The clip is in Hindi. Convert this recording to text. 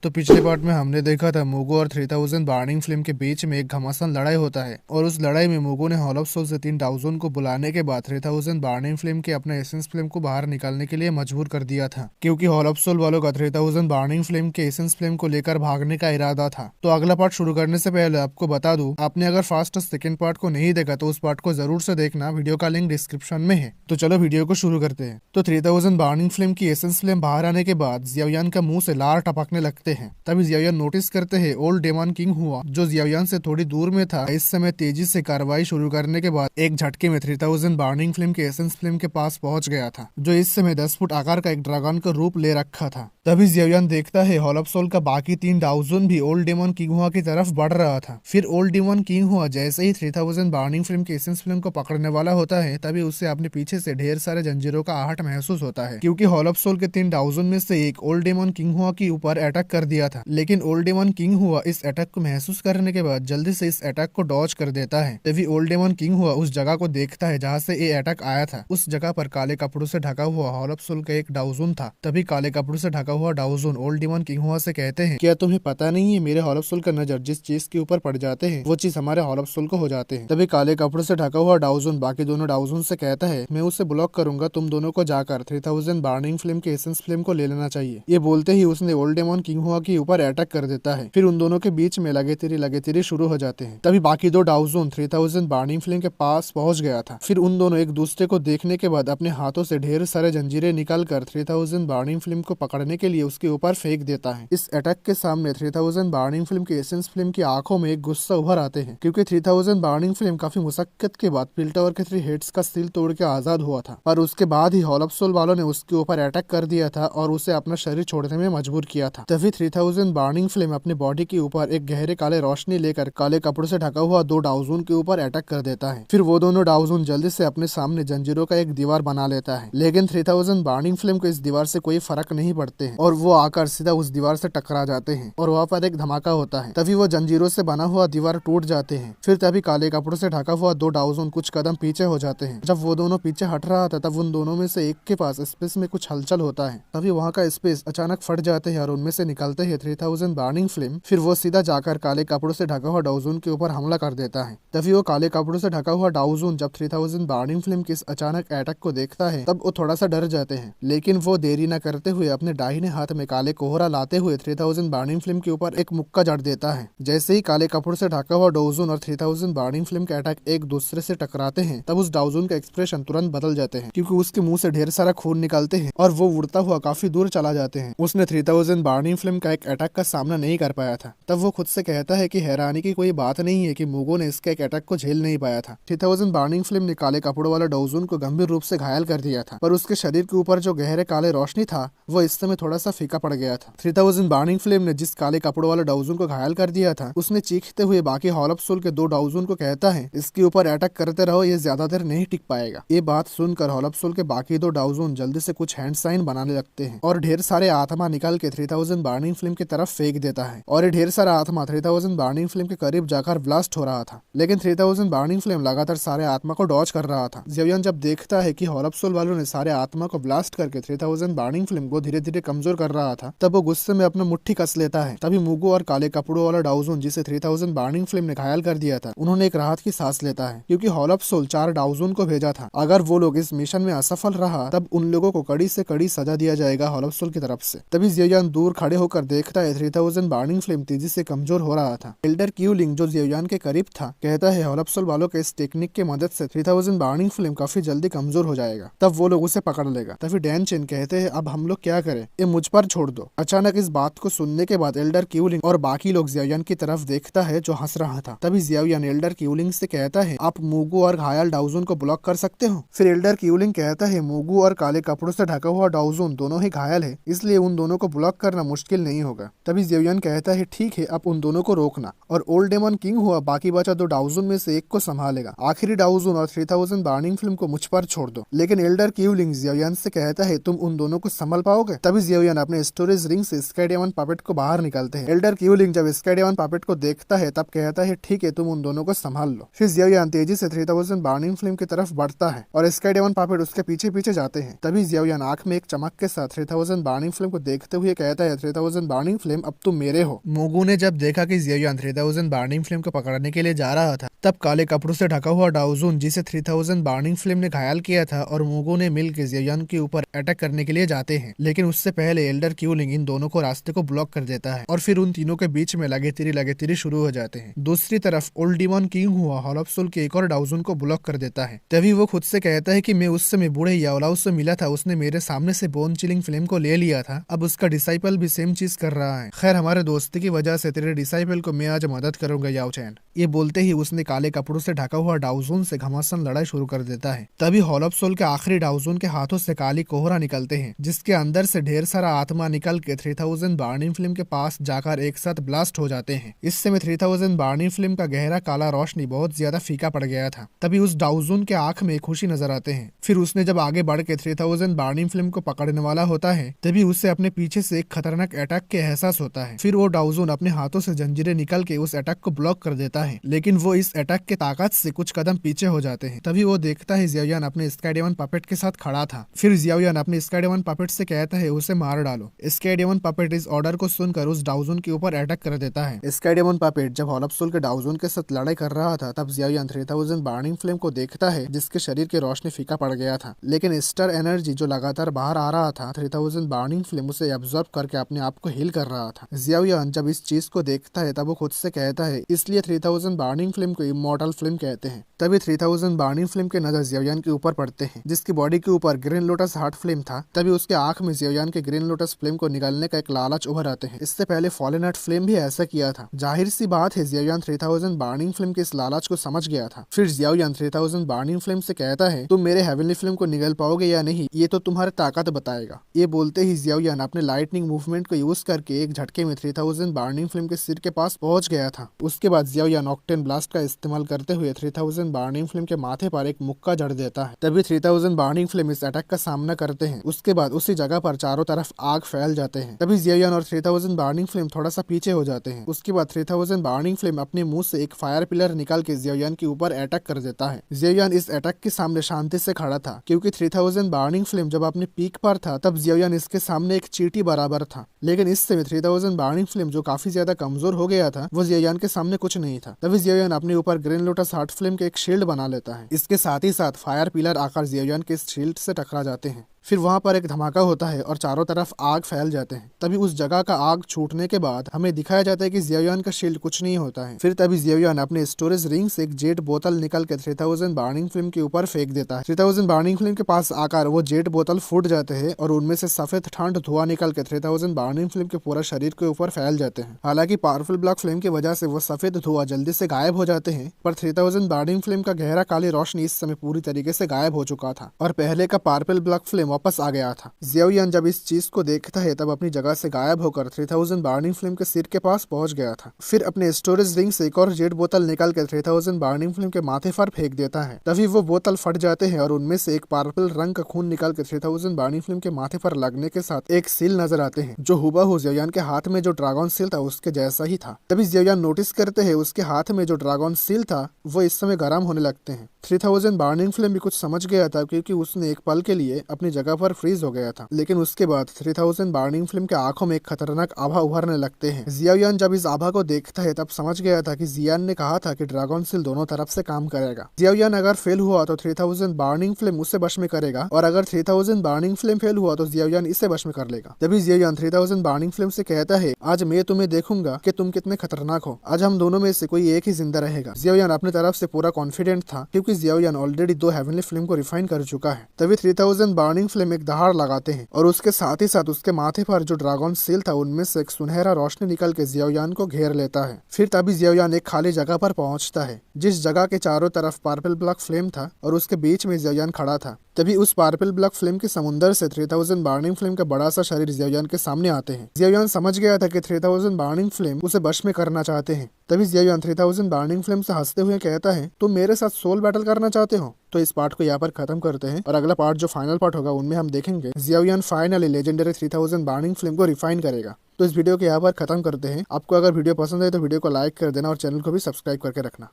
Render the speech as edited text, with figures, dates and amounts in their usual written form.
तो पिछले पार्ट में हमने देखा था मोगो और 3000 बार्निंग फ्लेम के बीच में एक घमासान लड़ाई होता है और उस लड़ाई में मोगो ने हॉल ऑफ सोल से 3000 को बुलाने के बाद 3000 बार्निंग फ्लेम के अपने एसेंस फ्लेम को बाहर निकालने के लिए मजबूर कर दिया था, क्योंकि हॉल ऑफ सोल वालों का 3000 बार्निंग फ्लेम के एसेंस फ्लेम को लेकर भागने का इरादा था। तो अगला पार्ट शुरू करने से पहले आपको बता दूं, आपने अगर फास्ट सेकेंड पार्ट को नहीं देखा तो उस पार्ट को जरूर से देखना, वीडियो का लिंक डिस्क्रिप्शन में है। तो चलो वीडियो को शुरू करते हैं। तो 3000 बार्निंग फ्लेम की एसेंस फ्लेम बाहर आने के बाद जियाओयान का मुंह से लार टपकने लगते हैं। तभी जियाओयान नोटिस करते हैं ओल्ड डेमन किंग हुआ, जो जियाओयान से थोड़ी दूर में था, इस समय तेजी से कार्रवाई शुरू करने के बाद एक झटके में 3000 बार्निंग फ्लेम के एसेंस फ्लेम के पास पहुंच गया था, जो इस समय 10 फुट आकार का एक ड्रैगन का रूप ले रखा था। तभी जियाओयान देखता है हॉल ऑफ सोल का बाकी 3 डाउजन भी ओल्ड डेमन किंग हुआ की तरफ बढ़ रहा था। फिर ओल्ड डेमन किंग हुआ जैसे ही 3000 बार्निंग फ्लेम के एसेंस फ्लेम को पकड़ने वाला होता है, तभी उसे अपने पीछे से ढेर सारे जंजीरों का आहट महसूस होता है, क्योंकि हॉल ऑफ सोल के 3 डाउजन में से एक ओल्ड डेमन किंग हुआ के ऊपर अटैक कर दिया था। लेकिन ओल्ड डेमन किंग हुआ इस अटैक को महसूस करने के बाद जल्दी से इस अटैक को डॉज कर देता है। तभी ओल्ड डेमन किंग हुआ उस जगह को देखता है जहाँ से ये अटैक आया था। उस जगह पर काले कपड़ों से ढका हुआ हॉल ऑफ सोल का एक डाउजन था। तभी काले कपड़ों से ढका हुआ डाउजन ओल्ड डेमन किंग हुआ से कहते हैं, क्या तुम्हें पता नहीं है मेरे हॉल ऑफ सोल का नजर जिस चीज के ऊपर पड़ जाते हैं वो चीज हमारे हॉल ऑफ सोल को हो जाते हैं। तभी काले कपड़ों से ढका हुआ डाउजन बाकी दोनों डाउजन से कहता है, मैं उसे ब्लॉक करूंगा, तुम दोनों को जाकर 3000 बार्निंग फ्लेम के एसेंस फ्लेम को ले लेना चाहिए। ये बोलते ही उसने ओल्ड डेमन किंग हुआ के ऊपर अटैक कर देता है। फिर उन दोनों के बीच में लगे तिरी शुरू हो जाते हैं। तभी बाकी दो डाउजन 3000 बार्निंग फ्लेम के पास पहुंच गया था। फिर उन दोनों एक दूसरे को देखने के बाद अपने हाथों से ढेर सारे जंजीरें निकाल कर 3000 बार्निंग फ्लेम को पकड़ने के लिए उसके ऊपर फेंक देता है। इस अटैक के सामने 3000 बार्निंग फ्लेम के एसेंस फ्लेम की आंखों में एक गुस्सा उभर आते हैं, क्योंकि 3000 बार्निंग फ्लेम काफी मुशक्कत के बाद पिल टावर के 3 हेड्स का सील तोड़ के आजाद हुआ था, पर उसके बाद ही हॉल ऑफ सोल वालों ने उसके ऊपर अटैक कर दिया था और उसे अपना शरीर छोड़ने में मजबूर किया था। तभी 3000 बार्निंग फ्लेम अपनी बॉडी के ऊपर एक गहरे काले रोशनी लेकर काले कपड़ों से ढका हुआ 2 डाउजन के ऊपर अटैक कर देता है। फिर वो दोनों डाउजन जल्दी से अपने सामने जंजीरों का एक दीवार बना लेता है, लेकिन 3000 बार्निंग फ्लेम को इस दीवार से कोई फर्क नहीं पड़ते हैं और वो आकर सीधा उस दीवार से टकरा जाते हैं और वहाँ पर एक धमाका होता है। तभी वो जंजीरों से बना हुआ दीवार टूट जाते हैं। फिर तभी काले कपड़ों से ढका हुआ 2 डाउजन कुछ कदम पीछे हो जाते हैं। जब वो दोनों पीछे हट रहा था तब उन दोनों में से एक के पास स्पेस में कुछ हलचल होता है। तभी वहाँ का स्पेस अचानक फट जाते हैं और उनमें से निकलते हैं 3000 बार्निंग फ्लेम। फिर वो सीधा जाकर काले कपड़ों से ढका हुआ डाउजन के ऊपर हमला कर देता है। तभी वो काले कपड़ों से ढका हुआ डाउजन जब 3000 बार्निंग फ्लेम के इस अचानक अटैक को देखता है तब वो थोड़ा सा डर जाते हैं, लेकिन वो देरी न करते हुए अपने दाहिने हाथ में काले कोहरा लाते हुए 3000 बार्निंग फ्लेम के ऊपर एक मुक्का जड़ देता है। जैसे ही काले कपड़ों से ढका हुआ डाउजन और 3000 बार्निंग फ्लेम के अटैक एक दूसरे से टकराते हैं तब उस डाउजन का एक्सप्रेशन तुरंत बदल जाते हैं, क्योंकि उसके मुंह से ढेर सारा खून निकलते हैं और वो उड़ता हुआ काफी दूर चला जाते हैं। उसने 3000 बार्निंग फ्लेम का एक अटैक का सामना नहीं कर पाया था। तब वो खुद से कहता है कि हैरानी की कोई बात नहीं है कि मोगो ने इसके एक अटैक को झेल नहीं पाया था। 3000 बार्निंग फ्लेम ने काले कपड़ों वाला डाउजन को गंभीर रूप से घायल कर दिया था, पर उसके शरीर के ऊपर जो गहरे काले रोशनी था वो इस समय थोड़ा सा फीका पड़ गया था। 3000 बार्निंग फ्लेम ने जिस काले कपड़ों वाला डाउजन को घायल कर दिया था उसने चीखते हुए बाकी हॉल ऑफ सोल के 2 डाउजन को कहता है, इसके ऊपर अटैक करते रहो, ये ज्यादा देर नहीं टिक पाएगा। ये बात सुनकर हॉल ऑफ सोल के बाकी 2 डाउजन जल्दी से कुछ हैंड साइन बनाने लगते हैं और ढेर सारे आत्मा निकाल के 3000 बार्निंग फ्लेम की तरफ फेंक देता है और ये ढेर सारा आत्मा 3000 बार्निंग फ्लेम के करीब जाकर ब्लास्ट हो रहा था। लेकिन 3000 बार्निंग फ्लेम लगातार सारे आत्मा को डॉज कर रहा था। जियाओयान जब देखता है कि हॉल ऑफ सोल वालों ने सारे आत्मा को ब्लास्ट करके 3000 बार्निंग फ्लेम को धीरे धीरे कमजोर कर रहा था, तब वो गुस्से में अपना मुट्ठी कस लेता है। तभी मुगो और काले कपड़ों वाला डाउजन जिसे 3000 बार्निंग फ्लेम ने घायल कर दिया था, उन्होंने एक राहत की सांस लेता है, क्योंकि हॉल ऑफ सोल 4 डाउजन को भेजा था। अगर वो लोग इस मिशन में असफल रहा तब उन लोगों को कड़ी से कड़ी सजा दिया जाएगा हॉल ऑफ सोल की तरफ से। तभी जियाओयान दूर खड़े होकर देखता है 3000 बार्निंग फ्लेम तेजी से कमजोर हो रहा था। एल्डर क्यूलिंग जो जियाओयान के करीब था कहता है, हॉल ऑफ सोल वालों के इस टेक्निक की मदद से 3000 बार्निंग फ्लेम काफी जल्दी कमजोर हो जाएगा, तब वो लोग उसे पकड़ लेगा। तभी डैन चेन कहते हैं, अब हम लोग क्या करें, ये मुझ पर छोड़ दो। अचानक इस बात को सुनने के बाद एल्डर क्यूलिंग और बाकी लोग जियाओयान की तरफ देखता है जो हंस रहा था। तभी जियाओयान एल्डर क्यूलिंग से कहता है, आप मुगो और घायल डाउजन को ब्लॉक कर सकते हो। फिर एल्डर क्यूलिंग कहता है, मुगो और काले कपड़ों से ढका हुआ डाउजन दोनों ही घायल है, इसलिए उन दोनों को ब्लॉक करना मुश्किल नहीं होगा। तभी जियाओयान कहता है, ठीक है, आप उन दोनों को रोकना और ओल्ड डेमन किंग हुआ बाकी बचा 2 डाउजन में से एक को संभालेगा। आखिरी डाउजन और 3000 बार्निंग फ्लेम को मुझ पर छोड़ दो। लेकिन एल्डर क्यूलिंग जियाओयान से कहता है, तुम उन दोनों को संभाल पाओगे? तभी जियाओयान अपने स्टोरेज रिंग से स्काई डेमन पपेट को बाहर निकालते हैं। एल्डर क्यूलिंग जब स्काई डेमन पपेट को देखता है तब कहता है, ठीक है, तुम उन दोनों को संभाल लो। फिर जियाओयान तेजी से 3000 बार्निंग फ्लेम की तरफ बढ़ता है और स्काई डेमन पपेट उसके पीछे पीछे जाते हैं। तभी जियाओयान आंख में एक चमक के साथ 3000 बार्निंग फ्लेम को देखते हुए कहता है, 3000 बर्निंग फ्लेम, अब तुम मेरे हो। मोगू ने जब देखा कि जियाओयान 3000 बर्निंग फ्लेम को पकड़ने के लिए जा रहा था, तब काले कपड़ों से ढका हुआ डाओजुन, जिसे 3000 बर्निंग फ्लेम ने घायल किया था, और मोगू ने मिलकर जियाओयान के ऊपर अटैक करने के लिए जाते हैं। लेकिन उससे पहले एल्डर क्यूलिंग इन दोनों को रास्ते को ब्लॉक कर देता है और फिर उन तीनों के बीच में लगे तिरी शुरू हो जाते हैं। दूसरी तरफ ओल्ड डिमॉन किंग हुआ हॉल ऑफ सोल के एक और डाउजुन को ब्लॉक कर देता है। तभी वो खुद से कहता है कि मैं उस समय बूढ़े याओलाओ से मिला था, उसने मेरे सामने से बोन चिलिंग फ्लेम को ले लिया था, अब उसका डिसाइपल भी सेम चीज कर रहा है। खैर, हमारे दोस्ती की वजह से तेरे डिसाइपल को मैं आज मदद करूंगा याओ चैन। ये बोलते ही उसने काले कपड़ों से ढका हुआ डाउजुन से घमासान लड़ाई शुरू कर देता है। तभी हॉल ऑफ सोल के आखिरी डाउजुन के हाथों से काली कोहरा निकलते हैं, जिसके अंदर से ढेर सारा आत्मा निकल के 3000 बर्निंग फ्लेम के पास जाकर एक साथ ब्लास्ट हो जाते हैं। इस समय 3000 बर्निंग फ्लेम का गहरा काला रोशनी बहुत ज्यादा फीका पड़ गया था। तभी उस डाउजुन के आंख में खुशी नजर आते हैं। फिर उसने जब आगे बढ़ के 3000 बर्निंग फ्लेम को पकड़ने वाला होता है, तभी उससे अपने पीछे से एक खतरनाक अटैक के एहसास होता है। फिर वो डाउजुन अपने हाथों से जंजीरें निकल के उस अटैक को ब्लॉक कर देता है, लेकिन वो इस अटैक के ताकत से कुछ कदम पीछे हो जाते हैं। तभी वो देखता है जियाओयान अपने स्काई डेमन पपेट के साथ खड़ा था। फिर जियाओयान अपने स्काई डेमन पपेट से कहता है उसे मार डालो। स्काई डेमन पपेट इस ऑर्डर को सुनकर उस डाउजुन के ऊपर अटैक कर देता है। स्काई डेमन पपेट जब हॉल ऑफ सोल के डाउजुन के साथ लड़ाई कर रहा था, तब जियाओयान 3000 बर्निंग फ्लेम को देखता है, जिसके शरीर की रोशनी फीका पड़ गया था। लेकिन स्टार एनर्जी जो लगातार बाहर आ रहा था, 3000 बर्निंग फ्लेम उसे एब्जॉर्ब करके अपने आप को हील कर रहा था। जियाओयान जब इस चीज को देखता है, तब वो खुद से कहता है इसलिए 3000 बर्निंग फ्लेम को इमॉर्टल फ्लेम कहते हैं। तभी 3000 बर्निंग फ्लेम के नजर जियाओयान के ऊपर पड़ते हैं, जिसकी बॉडी के ऊपर ग्रीन लोटस हार्ट फ्लेम था। तभी उसके आंख में जियाओयान के ग्रीन लोटस फ्लेम को निकालने का एक लालच उभर आते हैं। इससे पहले फॉलन हार्ट फ्लेम भी ऐसा किया था। जाहिर सी बात है जियाओयान 3000 बर्निंग फ्लेम के इस लालच को समझ गया था। फिर जियाओयान 3000 बर्निंग फ्लेम से कहता है तुम मेरे हेवनली फ्लेम को निगल पाओगे या नहीं, ये तो तुम्हारी ताकत बताएगा। ये बोलते ही जियाओयान अपने लाइटनिंग मूवमेंट को यूज करके एक झटके में 3000 बर्निंग फ्लेम के सिर के पास पहुंच गया था। उसके बाद जियाओयान ऑक्टेन ब्लास्ट का इस्तेमाल करते हुए 3000 बर्निंग फ्लेम के माथे पर एक मुक्का जड़ देता है। तभी 3000 बर्निंग फ्लेम इस अटैक का सामना करते हैं। उसके बाद उसी जगह पर चारों तरफ आग फैल जाते हैं। तभी जियाओयान और 3000 बर्निंग फ्लेम थोड़ा सा पीछे हो जाते हैं। उसके बाद 3000 बर्निंग फ्लेम अपने मुंह से एक फायर पिलर निकाल के जियाओयान के ऊपर अटैक कर देता है। जियाओयान इस अटैक के सामने शांति से खड़ा था, क्योंकि 3000 बर्निंग फ्लेम जब अपने पीक पर था, तब जियाओयान इसके सामने एक चींटी बराबर था। लेकिन इस समय 3000 बर्निंग फ्लेम जो काफी ज्यादा कमजोर हो गया था, वो जियाओयान के सामने कुछ नहीं था। तभी जियाओयान अपने ऊपर ग्रीन लोटस हार्ट फ्लेम के एक शील्ड बना लेता है। इसके साथ ही साथ फायर पिलर आकर जियाओयान के इस शील्ड से टकरा जाते हैं। फिर वहां पर एक धमाका होता है और चारों तरफ आग फैल जाते हैं। तभी उस जगह का आग छूटने के बाद हमें दिखाया जाता है कि जियाओयान का शील्ड कुछ नहीं होता है। फिर तभी जियाओयान अपने स्टोरेज रिंग से एक जेट बोतल निकल के 3000 बर्निंग फ्लेम के ऊपर फेंक देता है। 3000 बर्निंग फ्लेम के पास आकर वो जेट बोतल फूट जाते हैं और उनमें से सफेद ठंड धुआं निकल के 3000 बर्निंग फ्लेम के पूरा शरीर के ऊपर फैल जाते हैं। हालांकि पावरफुल ब्लैक फ्लेम की वजह से वो सफेद धुआं जल्दी से गायब हो जाते हैं, पर 3000 बर्निंग फ्लेम का गहरा काली रोशनी इस समय पूरी तरीके से गायब हो चुका था और पहले का पार्पल ब्लैक फ्लेम वापस आ गया था। जियाओयान जब इस चीज को देखता है, तब अपनी जगह से गायब होकर 3000 बर्निंग फ्लेम के सिर के पास पहुंच गया था। फिर अपने स्टोरेज रिंग से एक और जेट बोतल निकाल कर 3000 बर्निंग फ्लेम के माथे पर फेंक देता है। तभी वो बोतल फट जाते हैं और उनमें से एक पर्पल रंग का खून निकाल कर 3000 बर्निंग फ्लेम के माथे पर लगने के साथ एक सील नजर आते हैं, जो हुबहू जियाओयान के हाथ में जो ड्रैगन सील था उसके जैसा ही था। तभी जियाओयान नोटिस करते हैं उसके हाथ में जो ड्रैगन सील था वो इस समय गर्म होने लगते हैं। 3000 बर्निंग फ्लेम भी कुछ समझ गया था, क्योंकि उसने एक पल के लिए अपनी जगह पर फ्रीज हो गया था। लेकिन उसके बाद 3000 बर्निंग फ्लेम के आंखों में एक खतरनाक आभा उभरने लगते हैं। जियाओयान जब इस आभा को देखता है, तब समझ गया था कि जियान ने कहा था कि ड्रैगन सील दोनों तरफ से काम करेगा। जियाओयान अगर फेल हुआ तो 3000 बर्निंग फ्लेम उससे वश में करेगा, और अगर 3000 बर्निंग फ्लेम फेल हुआ तो जियाओयान इसे वश में कर लेगा। तभी जियाओयान 3000 बर्निंग फ्लेम से कहता है आज मैं तुम्हें देखूंगा कि तुम कितने खतरनाक हो। आज हम दोनों में से कोई एक ही जिंदा रहेगा। जियाओयान अपनी तरफ से पूरा कॉन्फिडेंट था, क्योंकि जियाओयान ऑलरेडी 2 हेवनली फ्लेम को रिफाइन कर चुका है। तभी 3000 बर्निंग फ्लेम एक दहाड़ लगाते हैं और उसके साथ ही साथ उसके माथे पर जो ड्रैगन सील था उनमें से एक सुनहरा रोशनी निकल के जियाओयान को घेर लेता है। फिर तभी जियाओयान एक खाली जगह पर पहुंचता है, जिस जगह के चारों तरफ पर्पल ब्लैक फ्लेम था और उसके बीच में जियाओयान खड़ा था। तभी उस पर्पल ब्लैक फ्लेम के समुंदर से 3000 बर्निंग फ्लेम का बड़ा सा शरीर जियाओयान के सामने आते हैं। जियाओयान समझ गया था कि 3000 बर्निंग फ्लेम उसे वश में करना चाहते हैं। तभी जियाओयान 3000 बर्निंग फ्लेम से हंसते हुए कहता है तुम मेरे साथ सोल बैटल करना चाहते हो। तो इस पार्ट को यहाँ पर खत्म करते हैं और अगला पार्ट जो फाइनल पार्ट होगा उनमें हम देखेंगे Xiaoyan finally legendary 3000 burning flame को रिफाइन करेगा। तो इस वीडियो को यहाँ पर खत्म करते हैं। आपको अगर वीडियो पसंद है तो वीडियो को लाइक कर देना और चैनल को भी सब्सक्राइब करके रखना।